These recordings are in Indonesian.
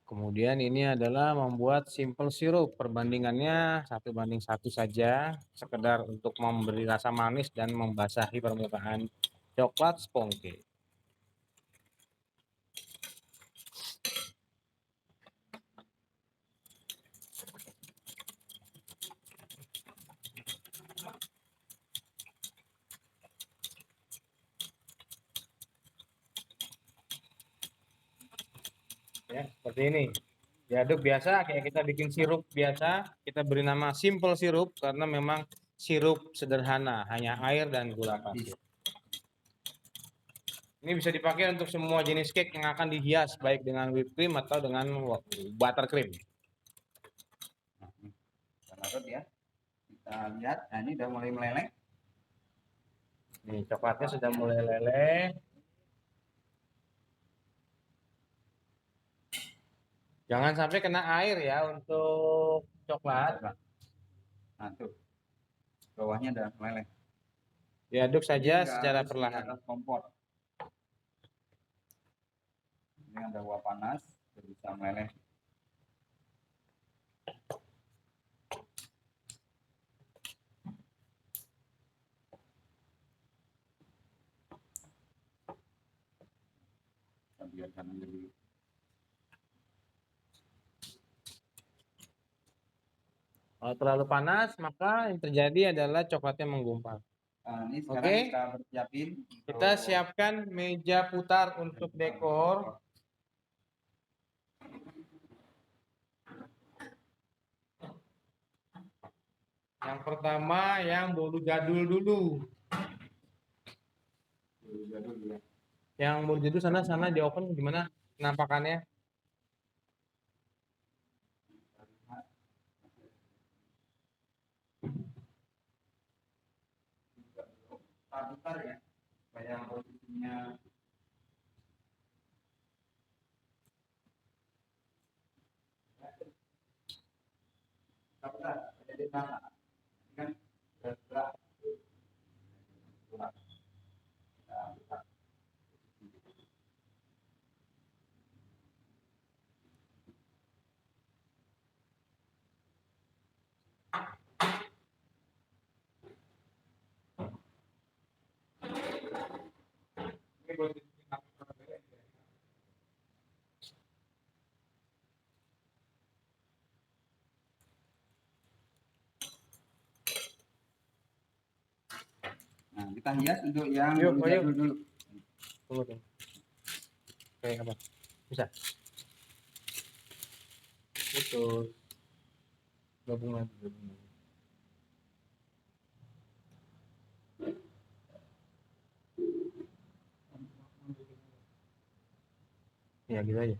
Kemudian ini adalah membuat simple sirup. Perbandingannya 1:1 saja, sekedar untuk memberi rasa manis dan membasahi permukaan coklat sponge cake. Ya, seperti ini. Diaduk biasa kayak kita bikin sirup biasa, kita beri nama simple sirup karena memang sirup sederhana, hanya air dan gula pasir. Ini bisa dipakai untuk semua jenis cake yang akan dihias, baik dengan whipped cream atau dengan buttercream. Kita larut ya. Kita lihat, nah ini udah mulai meleleh. Nih, coklatnya sudah mulai leleh. Jangan sampai kena air ya untuk coklat. Nah tuh, bawahnya udah meleleh. Diaduk saja secara perlahan. Di atas kompor. Ini ada uap panas, bisa meleleh. Kita biarkan dulu. Kalau terlalu panas, maka yang terjadi adalah coklatnya menggumpal. Nah, ini sekarang kita bersiapin. Kita siapkan meja putar untuk dekor. Yang pertama yang bolu jadul dulu. Yang bolu jadul sana di open gimana penampakannya? Putar ya, supaya posisinya putar, jadi tanah kan bergerak. Nah, kita hias untuk yang jadul dulu. Tunggu. Kayak apa? Bisa. Betul. Gabungan. Ya gitu aja.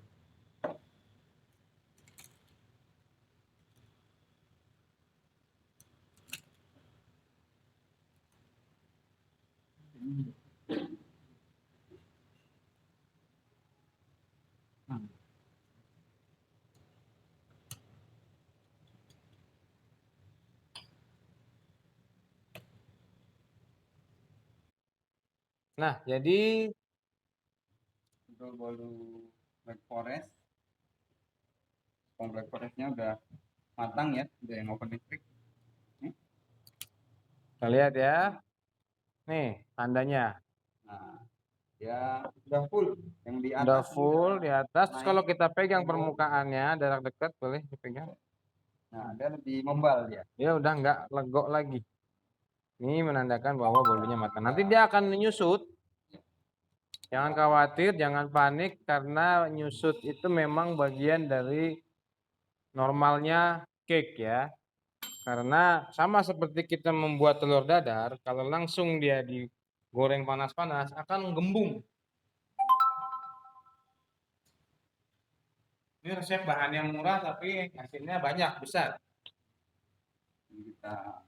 Nah, jadi Untuk bolu black forest, black forestnya udah matang ya, udah yang oven listrik. kita lihat ya. Nih, tandanya. Nah, ya udah full. Yang di atas Udah full di atas. Terus kalau naik. kita pegang permukaannya, jarak dekat boleh dipegang. Nah, dia lebih membal ya. Dia udah nggak legok lagi. Ini menandakan bahwa bolunya matang. Nanti dia akan menyusut. Jangan khawatir, jangan panik karena nyusut itu memang bagian dari normalnya cake ya. Karena sama seperti kita membuat telur dadar, kalau langsung dia digoreng panas-panas akan gembung. Ini resep bahan yang murah tapi hasilnya banyak, besar. Kita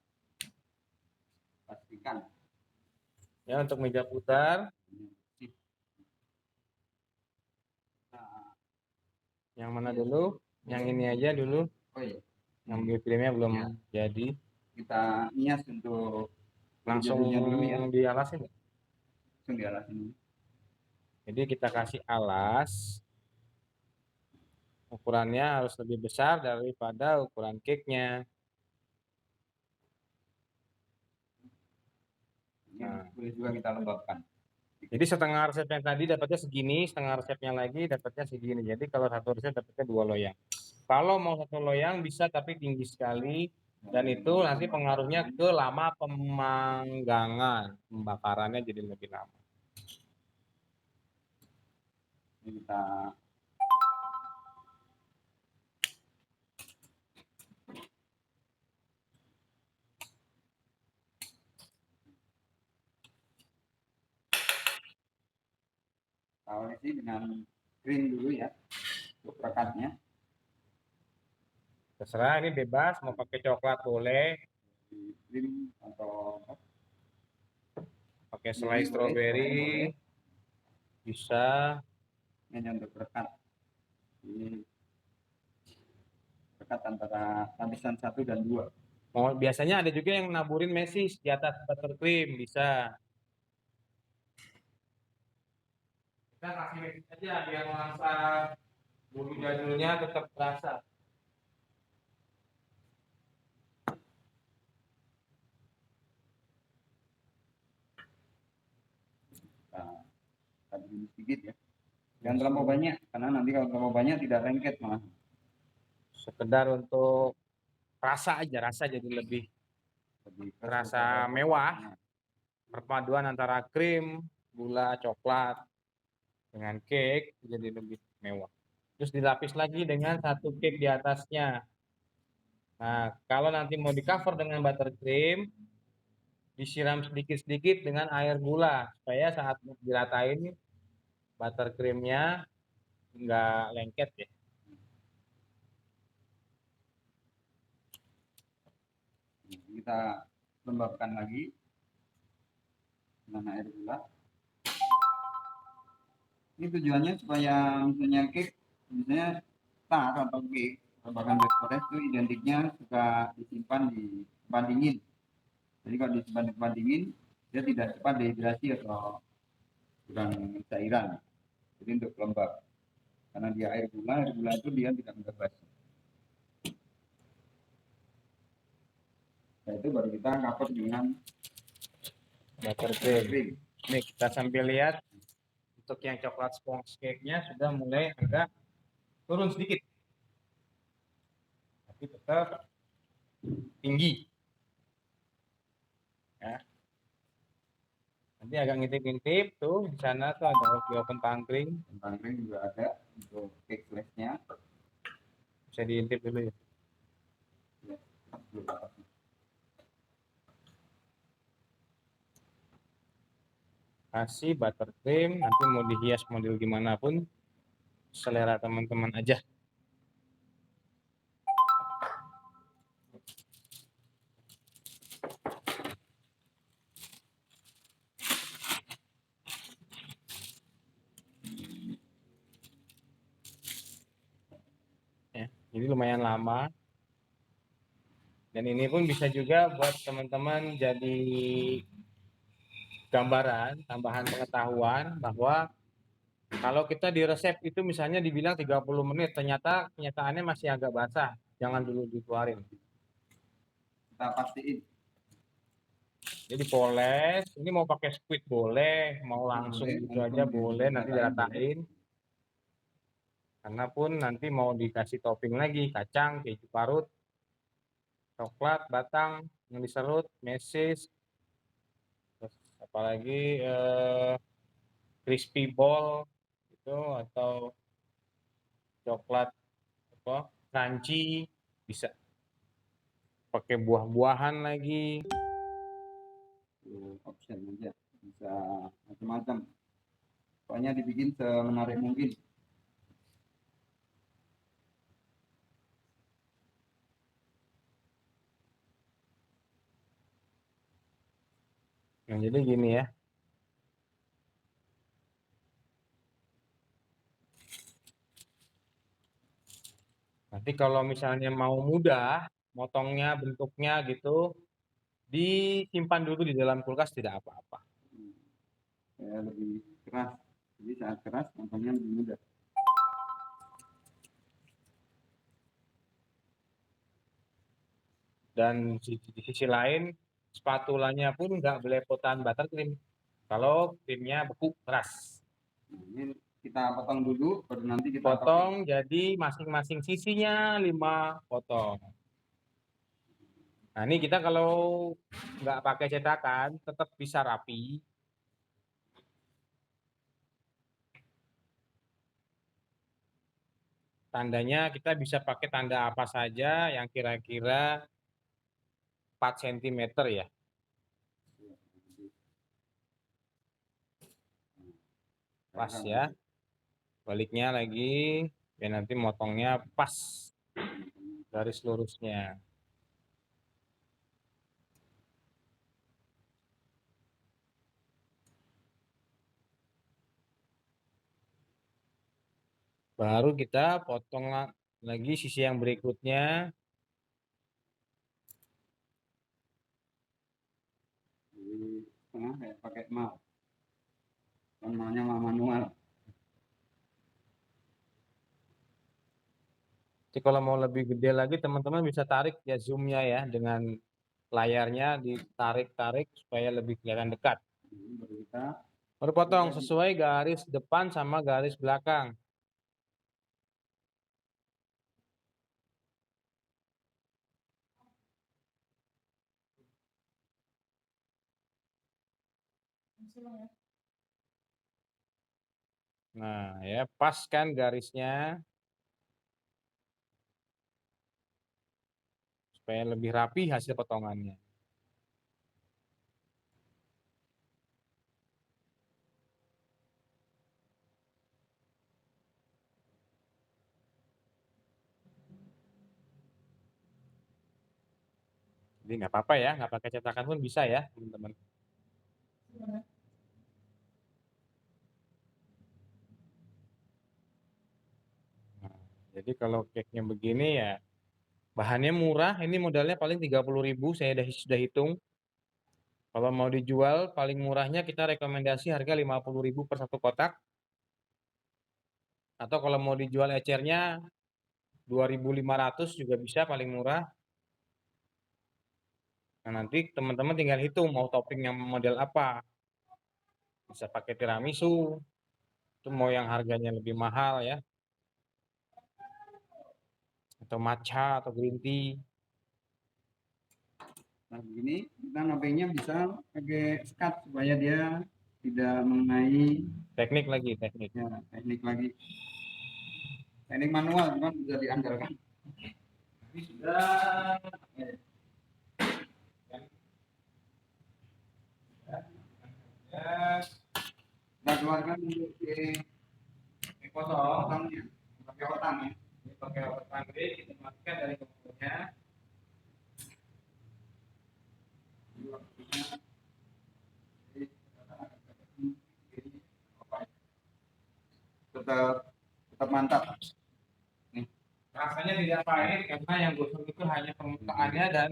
pastikan. Ya, untuk meja putar. Yang mana dulu? Yang ini aja dulu. Oh iya. Yang filmnya belum jadi. Kita hias untuk Langsung dulu ya. dialasin. Langsung dialasin. Jadi kita kasih alas. Ukurannya harus lebih besar daripada ukuran cake-nya. Ini Nah. boleh juga kita lembabkan. Jadi setengah resepnya tadi dapatnya segini, setengah resepnya lagi dapatnya segini. Jadi kalau satu resep dapatnya 2 loyang. Kalau mau 1 loyang bisa, tapi tinggi sekali. Dan itu nanti pengaruhnya ke lama pemanggangan. Pembakarannya jadi lebih lama. Ini kita awalnya sih dengan krim dulu ya untuk rekatnya. Terserah, ini bebas. Mau pakai coklat boleh. Krim atau Pakai selai stroberi bisa. ini untuk rekat. Ini rekat antara lapisan 1 dan 2. Mau biasanya ada juga yang naburin mesis di atas buttercream, bisa. Kita kasih mesis aja biar nuansa bulu jadulnya tetap terasa. Nah, tadi sedikit ya. Jangan terlalu banyak karena nanti kalau terlalu banyak tidak lengket malah. Sekedar untuk rasa aja, rasa jadi lebih terasa mewah. Perpaduan antara krim, gula, coklat dengan cake jadi lebih mewah. Terus dilapis lagi dengan 1 cake di atasnya. Nah, kalau nanti mau di cover dengan buttercream, disiram sedikit-sedikit dengan air gula supaya saat diratain buttercreamnya nggak lengket ya. Kita lembabkan lagi dengan air gula. Ini tujuannya supaya misalnya cake, misalnya tart atau cake bahkan black forest itu identiknya suka disimpan di tempat dingin. Jadi kalau disimpan di tempat dingin, dia tidak cepat dehidrasi atau kurang cairan. Jadi untuk lembab, karena dia air gula itu dia tidak mudah basi. Nah, itu baru kita cover dengan Buttercream. Nih kita sambil lihat untuk yang coklat sponge cake-nya sudah mulai agak turun sedikit, tapi tetap tinggi. Ya. Nanti agak ngintip-ngintip tuh di sana tuh ada oven pangkring. Pangkring juga ada untuk cake glaze-nya. Bisa diintip dulu ya. Kasih buttercream, nanti mau dihias model gimana pun selera teman-teman aja. Ya, jadi lumayan lama. Dan ini pun bisa juga buat teman-teman jadi gambaran, tambahan pengetahuan bahwa kalau kita di resep itu misalnya dibilang 30 menit, ternyata kenyataannya masih agak basah. Jangan dulu dikeluarin. Kita pastiin. Jadi poles, ini mau pakai squid boleh, mau langsung gitu aja boleh, nanti diratain. Karena pun nanti mau dikasih topping lagi, kacang, keju parut, coklat, batang, yang diserut, mesis, terus apalagi crispy ball itu atau coklat apa crunchy, bisa pakai buah-buahan lagi. Option aja bisa macam-macam, pokoknya dibikin semenarik mungkin. Nah, jadi gini ya. Nanti kalau misalnya mau mudah, motongnya bentuknya gitu, disimpan dulu di dalam kulkas tidak apa-apa. Lebih keras, jadi saat keras nampaknya lebih mudah. Dan di sisi lain spatulanya pun nggak belepotan buttercream kalau krimnya beku keras. Nah, ini kita potong dulu, baru nanti kita Potong jadi masing-masing sisinya 5 potong. Nah ini kita kalau nggak pakai cetakan tetap bisa rapi. Tandanya kita bisa pakai tanda apa saja yang kira-kira 4 cm ya. Pas ya. Baliknya lagi biar nanti motongnya pas garis lurusnya. Baru kita potong lagi sisi yang berikutnya. di tengah ya pakai mouse. Namanya manual. Jadi kalau mau lebih gede lagi teman-teman bisa tarik ya zoomnya ya dengan layarnya ditarik-tarik supaya lebih kelihatan dekat. Baru kita Baru potong sesuai garis depan sama garis belakang. Nah ya pas kan garisnya supaya lebih rapi hasil potongannya. Jadi nggak apa-apa ya, nggak pakai cetakan pun bisa ya teman-teman. Nah, jadi kalau cake-nya begini ya bahannya murah, ini modalnya paling 30.000 saya sudah hitung. Kalau mau dijual paling murahnya kita rekomendasi harga 50.000 per satu kotak. Atau kalau mau dijual ecernya 2.500 juga bisa paling murah. Nah, nanti teman-teman tinggal hitung mau topping yang model apa. Bisa pakai tiramisu, itu mau yang harganya lebih mahal ya. Atau matcha atau green tea. nah begini kita ngopengnya bisa pakai sekat supaya dia tidak mengenai Teknik lagi, teknik. ya, teknik lagi. Teknik manual cuman bisa diandalkan. Ini sudah ya, kita keluarkan untuk potongnya pakai otang ya. Pakai otang kita matikan dari kompornya. tetap tetap mantap. Nih. Rasanya tidak pahit karena yang gosong itu hanya permukaannya dan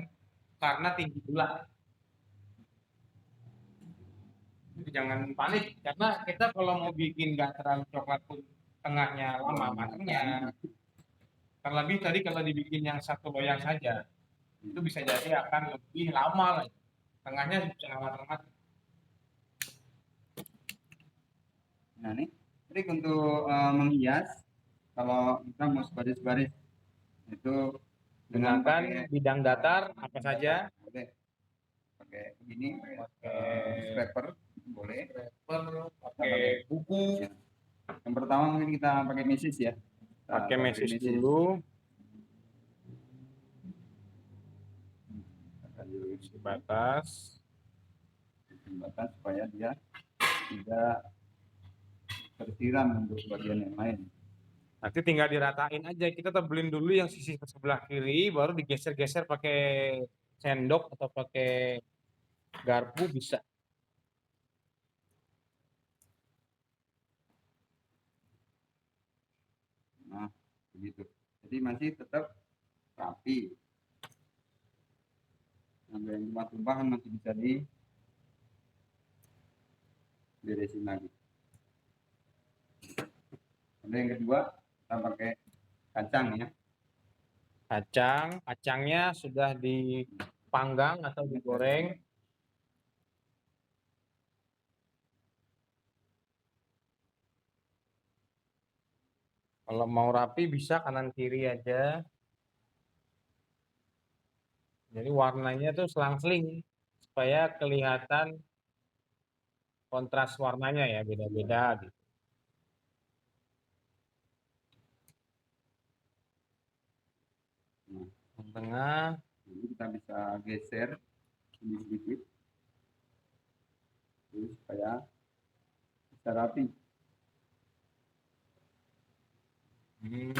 karena tinggi gula. Jadi jangan panik karena kita kalau mau bikin nggak terlalu coklat pun tengahnya lama matangnya. Terlebih tadi kalau dibikin yang satu loyang saja itu bisa jadi akan lebih lama lagi. Tengahnya bisa matang-matang. Nah ini trik untuk menghias kalau kita mau baris-baris itu dengan Gunakan pakai bidang datar apa saja. boleh pakai begini Pakai scraper boleh paper, pakai buku, ya. Yang pertama mungkin kita pakai mesis ya. pakai mesis dulu. Isi batas. Batas supaya dia tidak tersiram untuk bagian yang lain. Nanti tinggal diratain aja. Kita tebelin dulu yang sisi sebelah kiri, baru digeser-geser pakai sendok atau pakai garpu bisa. Nah, begitu. Jadi masih tetap rapi. Sampai yang tumpah-tumpahan masih bisa diberesin lagi. Lalu yang kedua kita pakai kacang ya. Kacangnya sudah dipanggang atau digoreng. Kalau mau rapi bisa kanan kiri aja. Jadi warnanya tuh selang-seling supaya kelihatan kontras warnanya ya beda-beda gitu. Nah, Yang tengah. jadi kita bisa geser ini sedikit terus supaya bisa rapi. Hmm,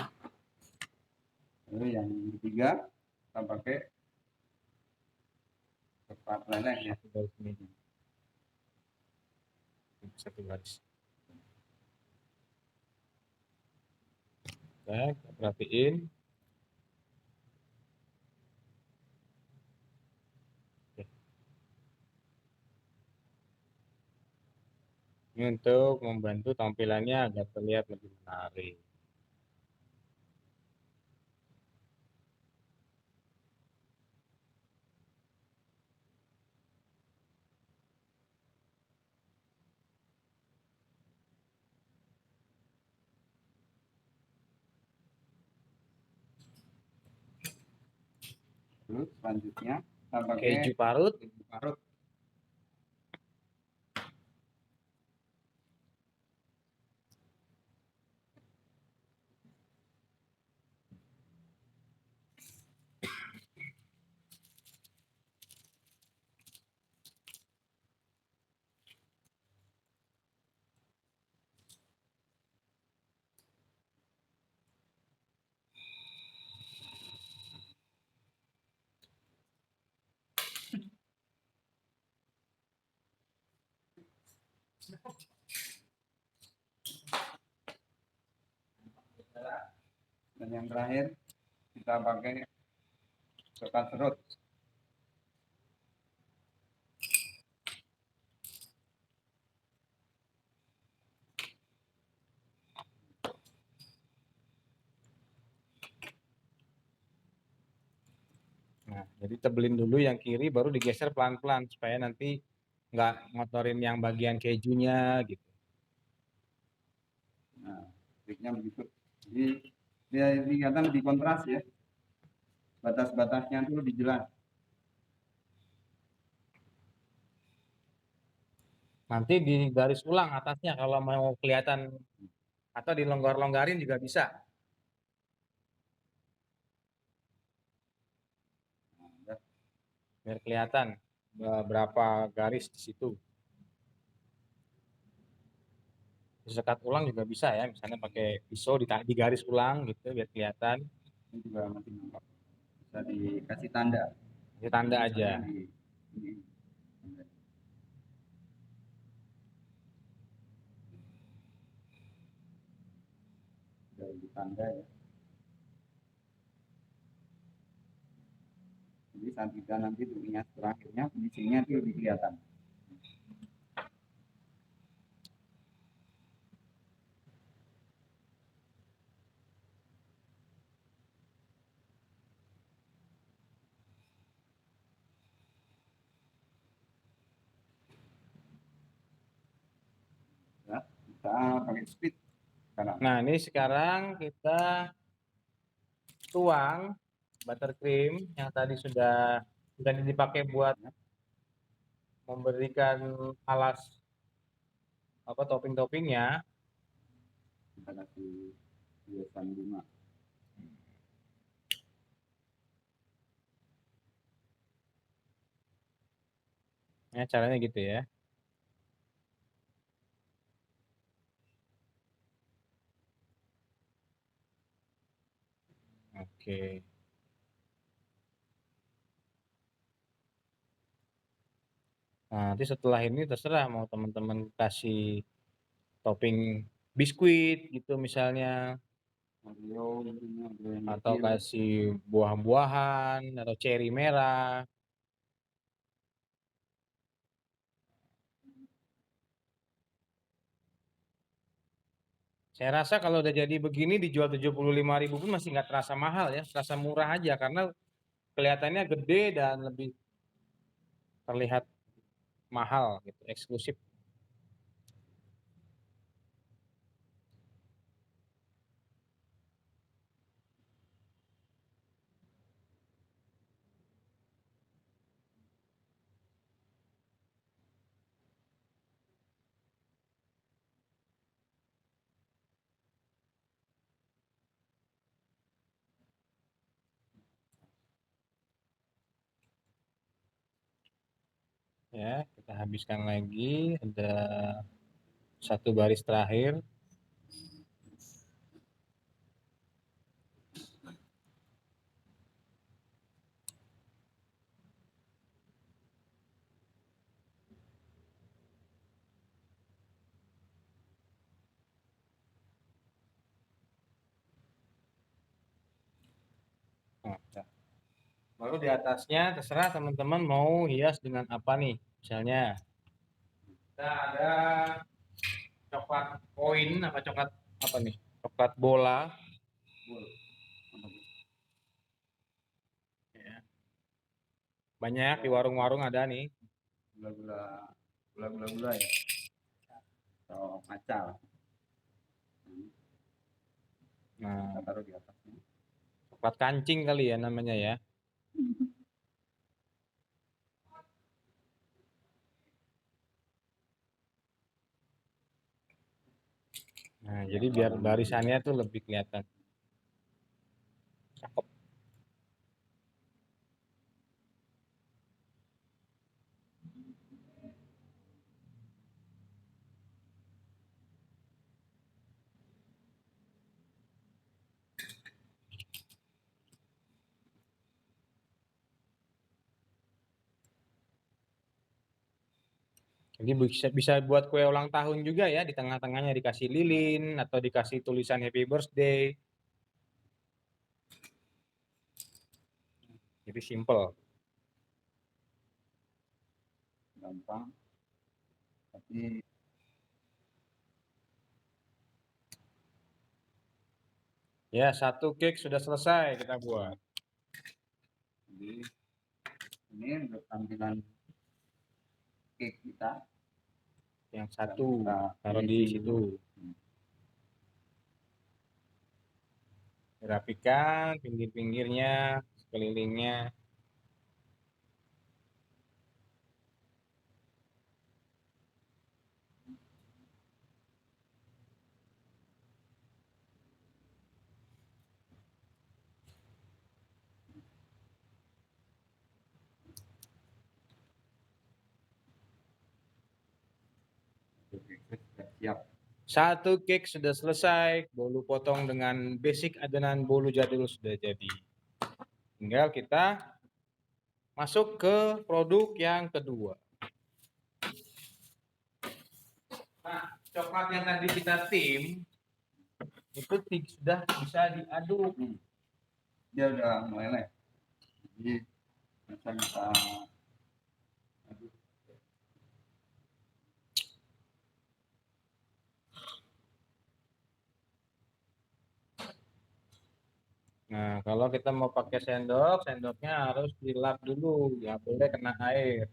Lalu yang ketiga kita pakai tempat leleh ya. satu garis ini. Satu garis. Oke, kita perhatiin. Oke. Ini untuk membantu tampilannya agar terlihat lebih menarik. Terus selanjutnya kita pakai Keju parut. keju parut. Dan yang terakhir kita pakai coklat serut. Nah, jadi tebelin dulu yang kiri baru digeser pelan-pelan supaya nanti nggak ngotorin yang bagian kejunya gitu. Nah, triknya begitu. Jadi dia kelihatan lebih kontras ya. Batas-batasnya itu lebih jelas. Nanti di garis ulang atasnya kalau mau kelihatan atau dilonggar-longgarin juga bisa. Nah, Biar kelihatan berapa garis di situ. Disekat ulang juga bisa ya, misalnya pakai pisau di garis ulang gitu biar kelihatan. ini juga masih nampak. Bisa dikasih tanda. Ini tanda aja. Ini. Dari tanda ya. Jadi saat kita nanti tulisnya terakhirnya finishingnya itu lebih kelihatan. Ya, kita pakai speed sekarang. Nah, ini sekarang kita tuang buttercream yang tadi sudah dipakai buat memberikan alas apa topping-toppingnya. Kita kasih hiasan bunga. Ya, caranya gitu ya. Oke. Nah, nanti setelah ini terserah mau teman-teman kasih topping biskuit gitu misalnya, Oreo tentunya, Oreo yang atau kecil. kasih buah-buahan atau ceri merah. Saya rasa kalau udah jadi begini dijual 75.000 pun masih nggak terasa mahal ya, terasa murah aja karena kelihatannya gede dan lebih terlihat mahal gitu, eksklusif. Ya, kita habiskan lagi, ada satu baris terakhir. Nah, baru di atasnya terserah teman-teman mau hias dengan apa nih. Misalnya kita ada coklat koin apa coklat apa nih? Coklat bola. Boleh. Mantap. Ya. Banyak di warung-warung ada nih. Gula-gula ya, atau maca. Nah, Kita taruh di atasnya. coklat kancing kali ya namanya ya. Nah, jadi biar barisannya tuh lebih kelihatan. Cakep. Jadi bisa buat kue ulang tahun juga ya, di tengah-tengahnya dikasih lilin atau dikasih tulisan Happy Birthday. Jadi simple. Gampang, tapi Ya, satu cake sudah selesai kita buat. jadi ini untuk tampilan cake kita. Yang satu Kita taruh di finishing situ. dulu. Rapikan pinggir-pinggirnya, sekelilingnya. Oke, sudah siap. Satu cake sudah selesai, bolu potong dengan basic adonan bolu jadul sudah jadi. Tinggal kita masuk ke produk yang kedua. Nah, coklat yang tadi kita tim itu sudah bisa diaduk. Dia udah meleleh, jadi bisa kita aduk. Nah, kalau kita mau pakai sendok, sendoknya harus dilap dulu, ya boleh kena air.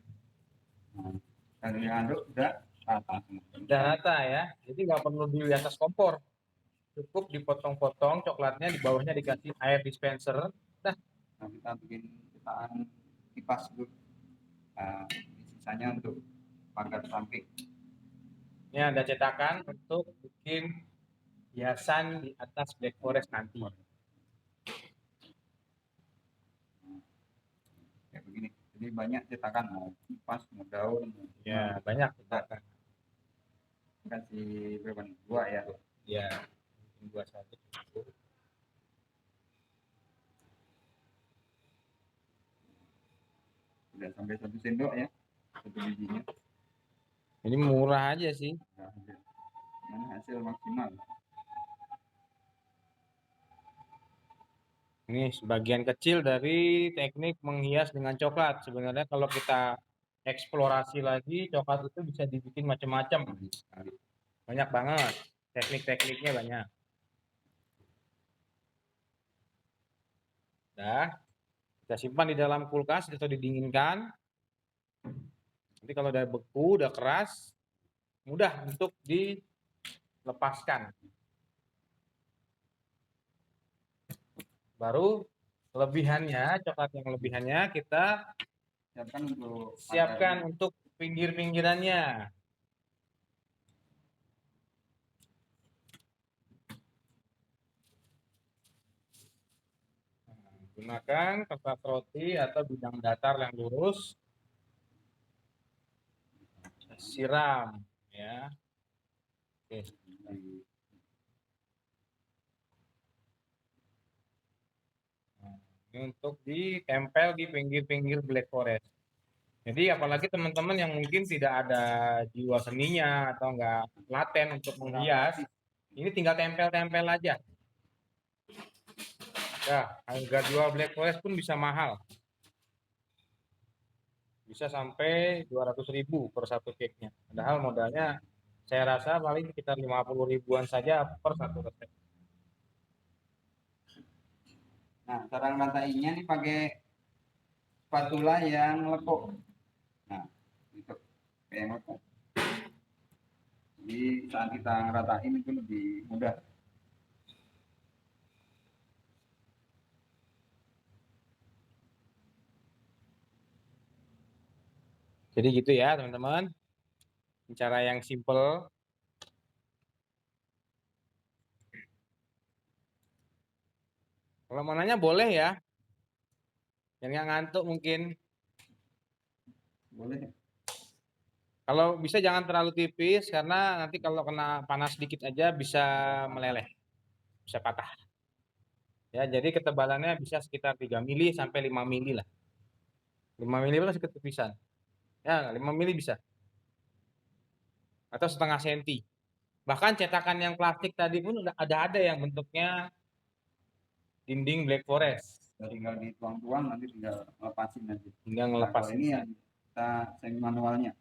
Nah, kalau diaduk udah rata semua. Udah rata ya, jadi nggak perlu di atas kompor. Cukup dipotong-potong coklatnya, di bawahnya dikasih air dispenser. Nah, Nah, kita bikin cetakan kipas dulu. Nah, sisanya untuk pagar samping. ini ada cetakan untuk bikin hiasan di atas Black Forest nanti. Kayak begini. Jadi banyak cetakan, mau kipas, mau daun. Ya, banyak cetakan. Kasih berapa nih? Dua ya. Ya, dua saja. Udah sampai 1 sendok ya, satu bijinya. Ini murah aja sih. Nah, mana hasil maksimal. Ini sebagian kecil dari teknik menghias dengan coklat. Sebenarnya kalau kita eksplorasi lagi, coklat itu bisa dibikin macam-macam. Banyak banget. Teknik-tekniknya banyak. Udah, kita simpan di dalam kulkas atau didinginkan. Nanti kalau udah beku, udah keras, mudah untuk dilepaskan. Baru kelebihannya, coklat yang lebihannya kita siapkan untuk pinggir-pinggirannya. Gunakan kertas roti atau bidang datar yang lurus. Siram ya. Oke. Nah, ini untuk ditempel di pinggir-pinggir Black Forest. Jadi apalagi teman-teman yang mungkin tidak ada jiwa seninya atau enggak laten untuk menghias, ini tinggal tempel-tempel aja. Ya, harga jual Black Forest pun bisa mahal. Bisa sampai 200.000 per satu cake-nya. Padahal modalnya saya rasa paling sekitar 50 ribuan saja per satu resep. Nah, cara ngeratainya nih pakai spatula yang lekuk. Nah, untuk yang lekuk. Jadi saat kita ngeratain itu lebih mudah. Jadi gitu ya teman-teman. Cara yang simple. Kalau mau nanya boleh ya. Yang nggak ngantuk mungkin. Boleh. Kalau bisa jangan terlalu tipis karena nanti kalau kena panas sedikit aja bisa meleleh, bisa patah. Ya, jadi ketebalannya bisa sekitar 3 mili sampai 5 mili lah. 5 mili itu sedikit ketipisan. Ya, 5 mili bisa. Atau setengah senti. Bahkan cetakan yang plastik tadi pun udah ada yang bentuknya dinding Black Forest. Tinggal dituang-tuang nanti tinggal lepasin nanti. Tinggal Nah, ngelepas. kalau ini yang kita semi manualnya.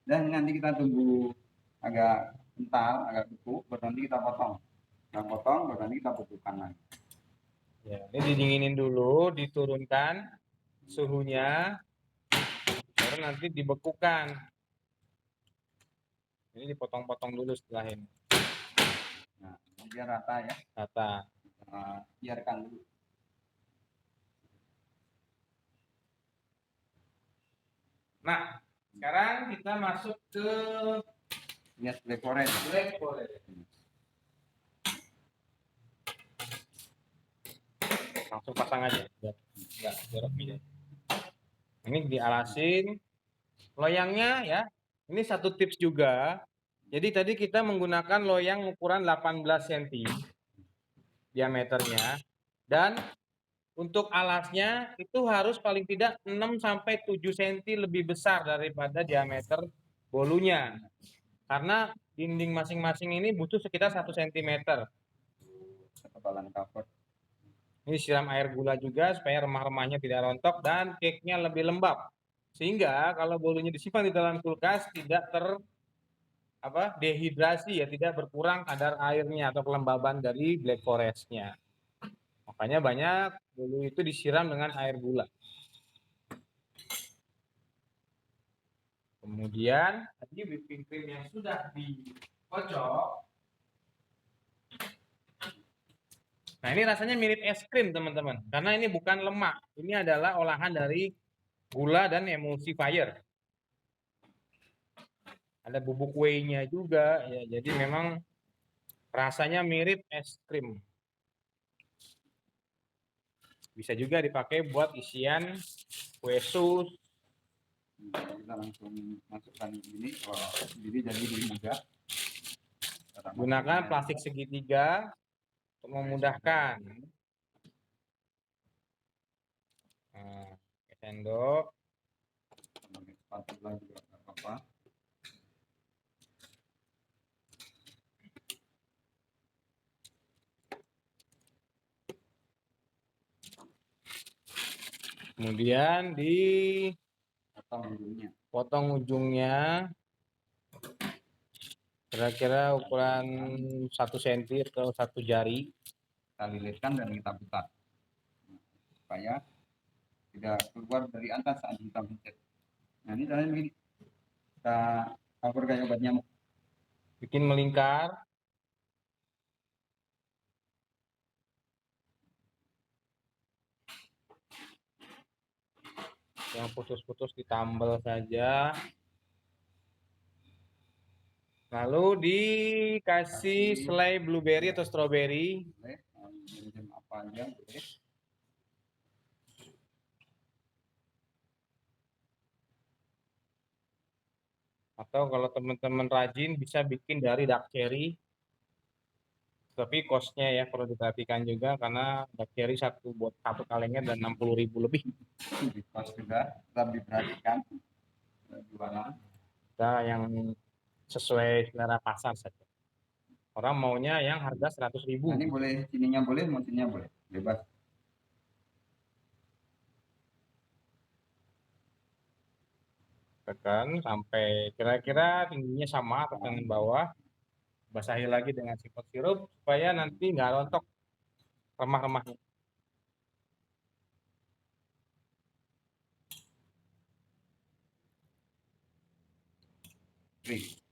Dan nanti kita tunggu agak kental, agak beku, baru nanti kita potong. Kita potong, baru nanti kita bekukan lagi. Ya, ini didinginin dulu, diturunkan suhunya, baru nanti dibekukan. Ini dipotong-potong dulu setelah ini. Nah, biar rata ya. Rata. Biarkan dulu. Nah, sekarang kita masuk ke Black Forest. Black Forest. Langsung pasang aja. Enggak, jorok aja. Ini dialasin. Loyangnya ya. Ini satu tips juga. Jadi tadi kita menggunakan loyang ukuran 18 cm diameternya. Dan untuk alasnya itu harus paling tidak 6 sampai 7 cm lebih besar daripada diameter bolunya. Karena dinding masing-masing ini butuh sekitar 1 cm. Ketebalan cover. Ini siram air gula juga supaya remah-remahnya tidak rontok dan cake-nya lebih lembab. Sehingga kalau bolunya disimpan di dalam kulkas tidak dehidrasi ya, tidak berkurang kadar airnya atau kelembaban dari Black Forest-nya. Makanya banyak bolu itu disiram dengan air gula. Kemudian tadi whipping cream yang sudah dikocok. Nah, ini rasanya mirip es krim, teman-teman. Karena ini bukan lemak. Ini adalah olahan dari gula dan emulsifier. Ada bubuk whey-nya juga ya. Jadi memang rasanya mirip es krim. Bisa juga dipakai buat isian kue sus. Kita langsung masukkan ini. Jadi lebih mudah. Gunakan plastik segitiga untuk memudahkan. Nah, sendok. Spatula juga nggak apa-apa. Kemudian dipotong ujungnya Kira-kira ukuran 1 cm atau 1 jari. Kita lilitkan dan kita putar supaya tidak keluar dari atas saat kita pencet. Nah ini caranya begini, kita cover kayak obat nyamuk. Bikin melingkar. Yang putus-putus ditambal saja. Lalu dikasih selai blueberry atau strawberry. Boleh, apa aja boleh. Atau kalau teman-teman rajin bisa bikin dari dark cherry. Tapi costnya ya perlu diperhatikan juga karena dark cherry buat satu kalengnya dan 60.000 lebih. Cost juga tetap diperhatikan jualan. Kita yang sesuai selera pasar saja. Orang maunya yang harga 100.000. Nah, ini boleh, sininya boleh, mesinnya boleh, bebas. Tekan sampai kira-kira tingginya sama tekan bawah. Basahi lagi dengan simple sirup supaya nanti nggak rontok remah-remahnya.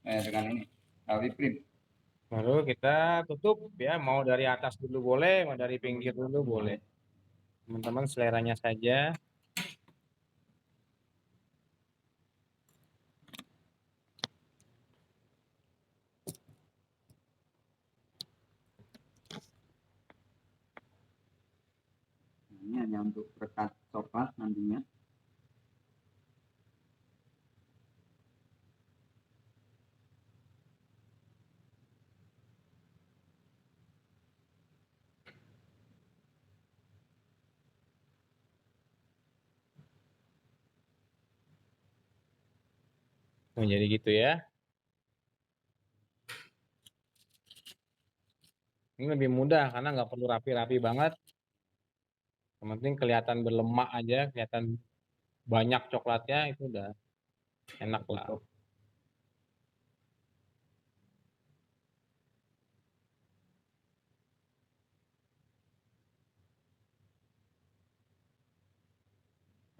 Dengan ini whipped cream. Lalu kita tutup ya, mau dari atas dulu boleh, mau dari pinggir dulu boleh. Teman-teman seleranya saja. Ini hanya untuk perekat coklat nantinya. Jadi gitu ya. Ini lebih mudah karena nggak perlu rapi-rapi banget. Yang penting kelihatan berlemak aja, kelihatan banyak coklatnya itu udah enak lah.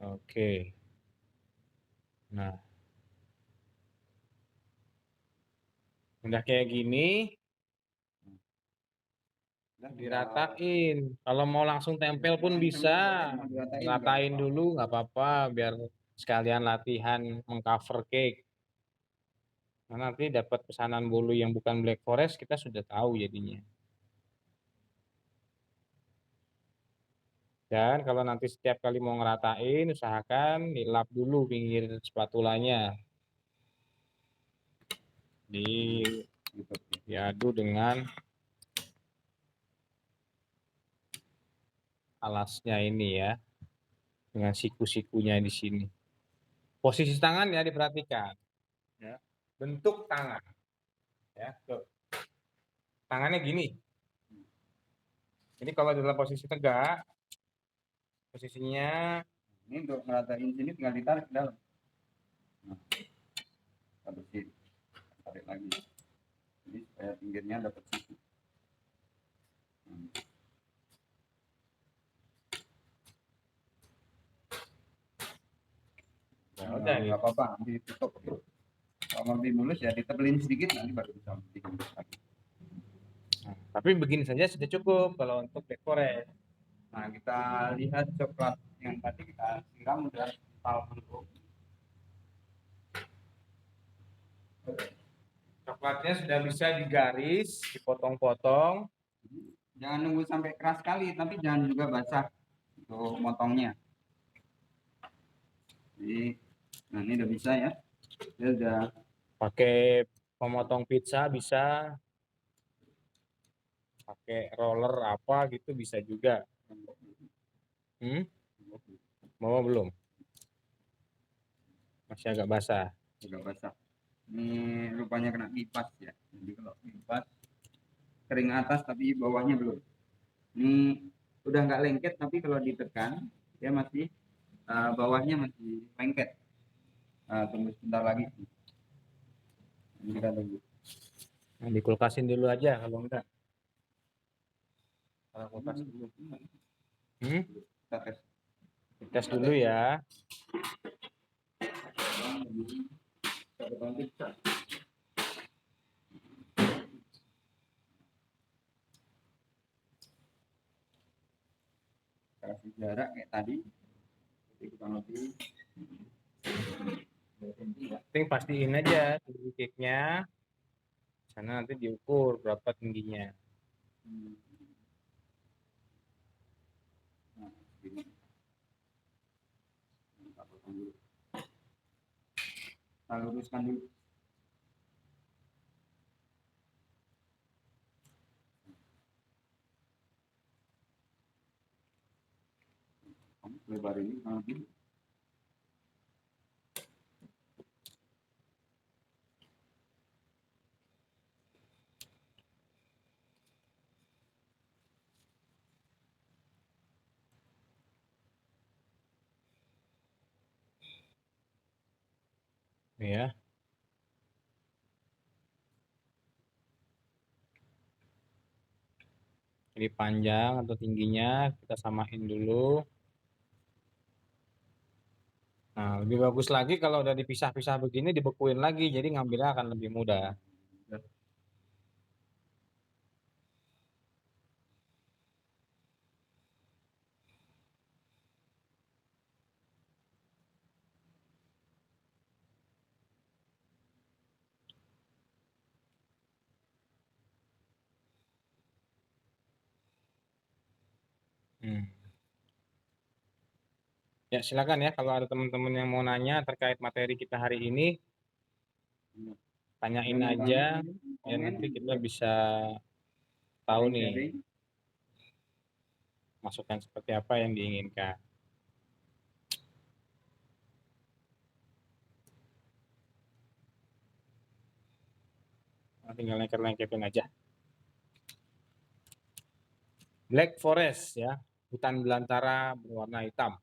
Oke. Nah, udah kayak gini, diratain. Kalau mau langsung tempel pun bisa. Ratain dulu nggak apa-apa biar sekalian latihan mengcover cake. Nah, nanti dapat pesanan bolu yang bukan Black Forest kita sudah tahu jadinya. Dan kalau nanti setiap kali mau ngeratain, usahakan dilap dulu pinggir spatulanya. Diadu dengan alasnya ini ya, dengan siku-sikunya di sini. Posisi tangan ya diperhatikan, ya. Bentuk tangan, ya. Tuh. Tangannya gini. Jadi kalau dalam posisi tegak, posisinya ini untuk meratain sini tinggal ditarik ke dalam. Nah, kita bersih, tarik lagi. Jadi supaya pinggirnya dapat siku. ya udah nggak apa-apa, nanti ditutup. Kalau lebih mulus ya ditebelin sedikit, nanti baru bisa bikin lagi. Tapi begini saja sudah cukup kalau untuk dekornya. Nah, kita lihat coklat yang tadi kita siram udah kental dulu. Coklatnya sudah bisa digaris, dipotong-potong. Jangan nunggu sampai keras sekali, tapi jangan juga basah untuk motongnya. Jadi, nah ini udah bisa ya. Dia udah Pakai pemotong pizza bisa, pakai roller apa gitu bisa juga. Mau belum? Masih agak basah. agak basah. Ini rupanya kena kipas ya. Jadi kalau kipas kering atas tapi bawahnya belum. Ini udah nggak lengket, tapi kalau ditekan dia masih bawahnya masih lengket. Tunggu sebentar lagi. Ini kita tunggu. Nah, dikulkasin dulu aja kalau enggak. Kalau kulkas dulu. Kita tes. Tes dulu ya. Kasih jarak kayak tadi. Jadi kurang lebih 2 cm ya. Penting pastiin aja tinggi cake-nya. Sana nanti diukur berapa tingginya. Nah, segini. Kita potong dulu. Kita luruskan dulu. Lebar ini kurang lebih Ya. Jadi panjang atau tingginya kita samain dulu. Nah, lebih bagus lagi kalau udah dipisah-pisah begini dibekuin lagi, jadi ngambilnya akan lebih mudah. Ya, silakan ya kalau ada teman-teman yang mau nanya terkait materi kita hari ini, tanyain aja ya, nanti kita bisa tahu nih masukan seperti apa yang diinginkan. Nah, tinggal lengket-lengketin aja. Black Forest ya, hutan belantara berwarna hitam.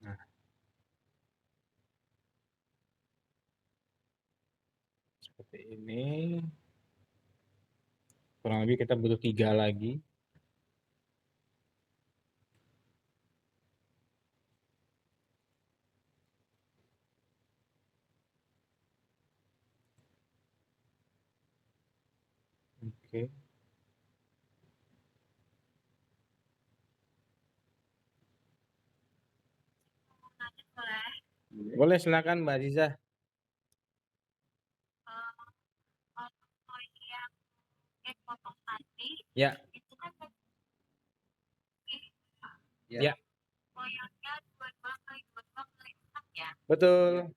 Nah, seperti ini. Kurang lebih kita butuh 3 lagi. Oke. Boleh, silakan Mbak Aziza. Ya. Ya. Betul.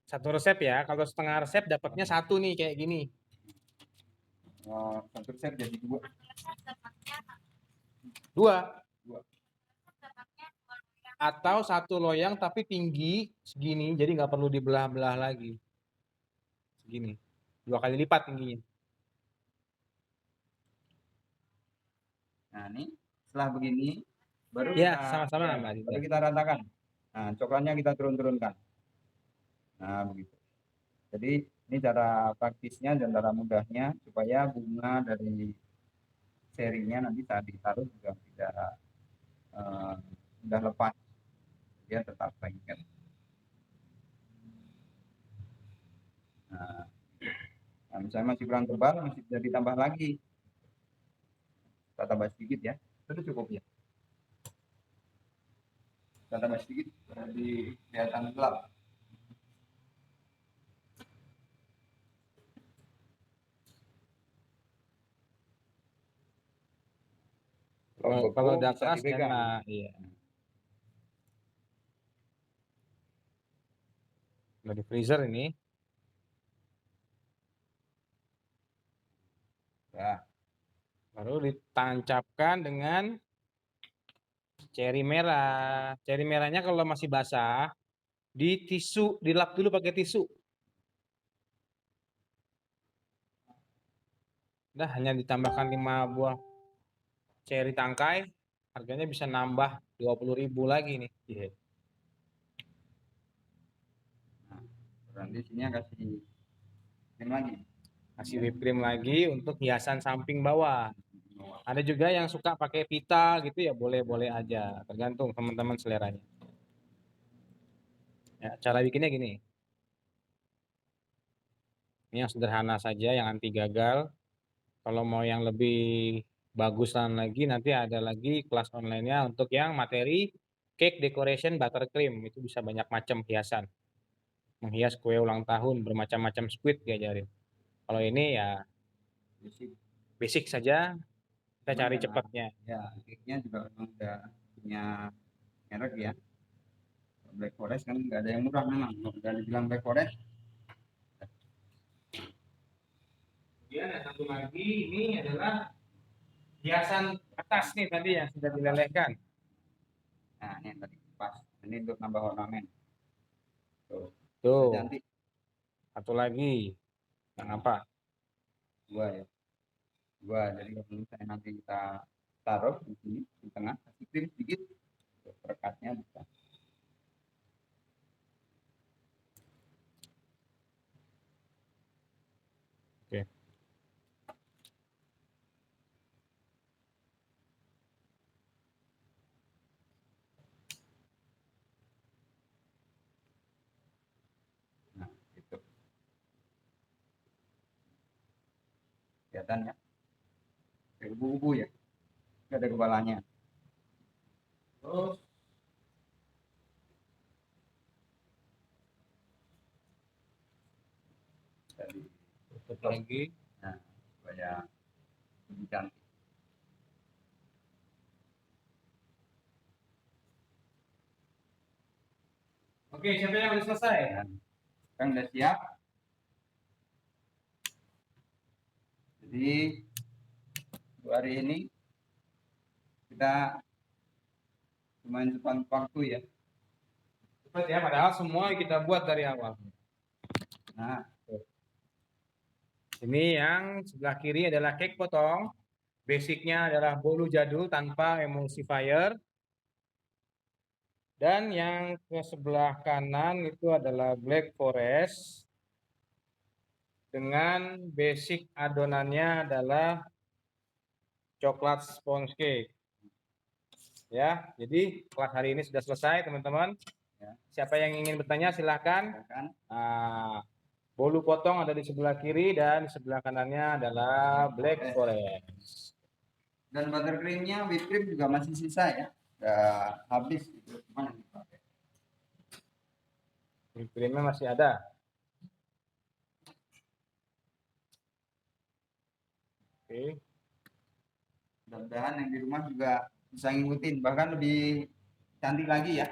Satu resep ya. Kalau setengah resep dapatnya 1 nih kayak gini. satu resep jadi 2. 2. Atau 1 loyang tapi tinggi segini, jadi nggak perlu dibelah-belah lagi. Segini. 2 kali lipat tingginya. Nah, ini setelah begini baru Ya, kita sama-sama Mbak Aziza. baru kita ratakan. Nah, coklatnya kita turun-turunkan. Nah, begitu. Jadi ini cara praktisnya dan cara mudahnya supaya bunga dari serinya nanti saat ditaruh juga tidak mudah lepas, dia tetap lengket. Nah, misalnya masih kurang tebal, masih bisa ditambah lagi. Kita tambah sedikit ya, itu cukup ya. Kita tambah sedikit, jadi kelihatan gelap. Kalau udah keras enak, iya. Udah di freezer ini. Ya. Baru ditancapkan dengan ceri merah. Ceri merahnya kalau masih basah, di tisu, dilap dulu pakai tisu. Udah hanya ditambahkan 5 buah cherry tangkai, harganya bisa nambah 20.000 lagi nih. Iya. Nah, berarti sini kasih krim lagi. Kasih whipped cream lagi untuk hiasan samping bawah. Ada juga yang suka pakai pita gitu ya, boleh-boleh aja, tergantung teman-teman seleranya. Ya, cara bikinnya gini. Ini yang sederhana saja, yang anti gagal. Kalau mau yang lebih bagusan lagi, nanti ada lagi kelas online-nya untuk yang materi cake decoration buttercream. Itu bisa banyak macam hiasan. Menghias kue ulang tahun bermacam-macam squid diajarin. Kalau ini ya Basic. basic saja, kita Cuman cari karena cepatnya. ya cake-nya juga memang udah punya merek ya. Black Forest kan nggak ada yang murah memang. Kalau udah dibilang Black Forest, Kemudian yang satu lagi ini adalah hiasan atas nih tadi yang sudah dilelehkan. nah ini yang tadi pas. Ini untuk nambah ornamen. Tuh, udah Tuh, cantik. satu lagi. Yang apa? Dua ya. Dua. Jadi kalau misalnya nanti kita taruh di sini di tengah, kasih krim sedikit, tuh, perekatnya bisa. Oke. Nah, itu kelihatan ya. Kayak kubu-kubu ya. Nggak ada kepalanya. Terus Jadi, tutup lagi. nah, supaya lebih cantik. Oke, siapa yang udah selesai? Dan sekarang udah siap. Jadi hari ini kita lumayan cepat waktu ya. Cepat ya, padahal semua kita buat dari awal. Nah, Ini yang sebelah kiri adalah cake potong. Basicnya adalah bolu jadul tanpa emulsifier. Dan yang ke sebelah kanan itu adalah black forest. Dengan basic adonannya adalah coklat sponge cake. Ya, jadi kelas hari ini sudah selesai teman-teman. ya, Siapa yang ingin bertanya silahkan. silakan. Nah, bolu potong ada di sebelah kiri dan di sebelah kanannya adalah black forest. Dan buttercreamnya, whipped cream juga masih sisa ya. Udah habis itu. Mana dipakai? Krimnya masih ada. Oke. Mudah-mudahan yang di rumah juga bisa ngikutin, bahkan lebih cantik lagi ya.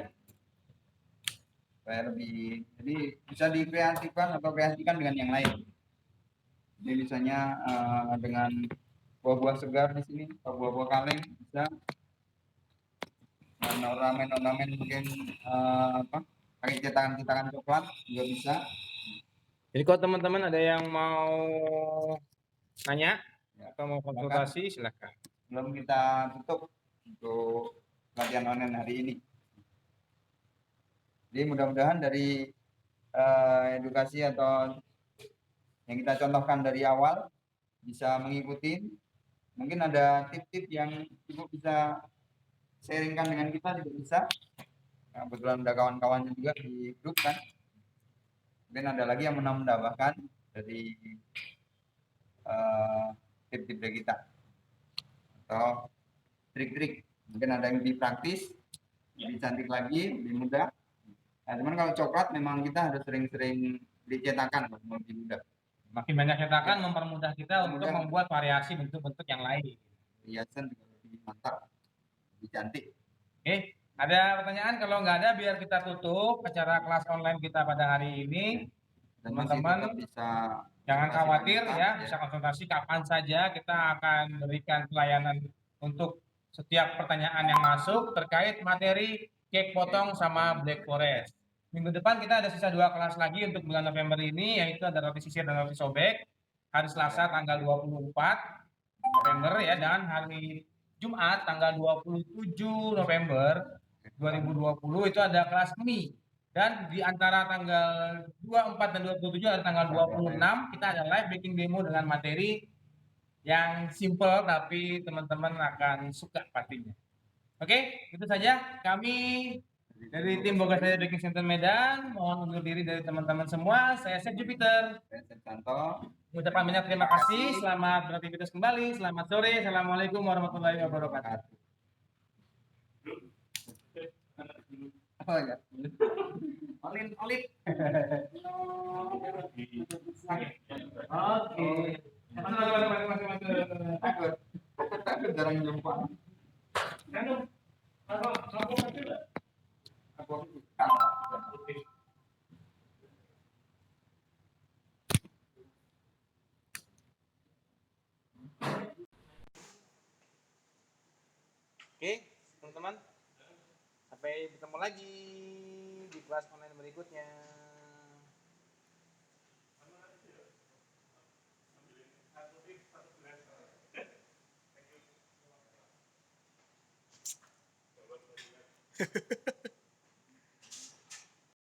Supaya lebih, jadi bisa dikreasikan atau kreasikan dengan yang lain. Jadi misalnya dengan buah-buah segar di sini, atau buah-buah kaleng bisa, dan ornamen-ornamen mungkin apa, pakai cetakan-cetakan coklat juga bisa. Jadi kalau teman-teman ada yang mau nanya Ya. atau mau konsultasi silahkan. Belum kita tutup untuk latihan online hari ini. Jadi mudah-mudahan dari edukasi atau yang kita contohkan dari awal bisa mengikuti. Mungkin ada tip-tip yang ibu bisa sharingkan dengan kita juga bisa. Nah, kebetulan ada kawan-kawannya juga di grup kan. Mungkin ada lagi yang menambahkan dari tip-tip dari kita atau trik-trik. Mungkin ada yang lebih praktis, lebih cantik lagi, lebih mudah. Nah, cuman kalau coklat memang kita harus sering-sering dicetakan lebih mudah. Makin banyak cetakan mempermudah kita untuk membuat variasi bentuk-bentuk yang lain. Hiasan juga lebih mantap, lebih cantik. Oke, ada pertanyaan? Kalau nggak ada, biar kita tutup acara kelas online kita pada hari ini. Dan Teman-teman bisa jangan khawatir kita, ya, bisa konsultasi kapan saja. Kita akan berikan pelayanan untuk setiap pertanyaan yang masuk terkait materi cake potong sama black forest. Minggu depan kita ada sisa 2 kelas lagi untuk bulan November ini, yaitu ada roti sisir dan roti sobek. hari Selasa tanggal 24 November ya, dan hari Jumat tanggal 27 November 2020 itu ada kelas MI. Dan di antara tanggal 24 dan 27 ada tanggal 26 kita ada live baking demo dengan materi yang simple tapi teman-teman akan suka pastinya. Oke, itu saja kami dari tim Boga Saya Baking Center Medan. Mohon undur diri dari teman-teman semua. Saya Chef Jupiter. Saya Santo. Mengucapkan banyak terima kasih. Selamat beraktivitas kembali. Selamat sore. Assalamualaikum warahmatullahi wabarakatuh. Oh ya. Olin. Oke. Takut. Takut jarang jumpa. Oke, teman-teman. Sampai bertemu lagi di kelas online berikutnya.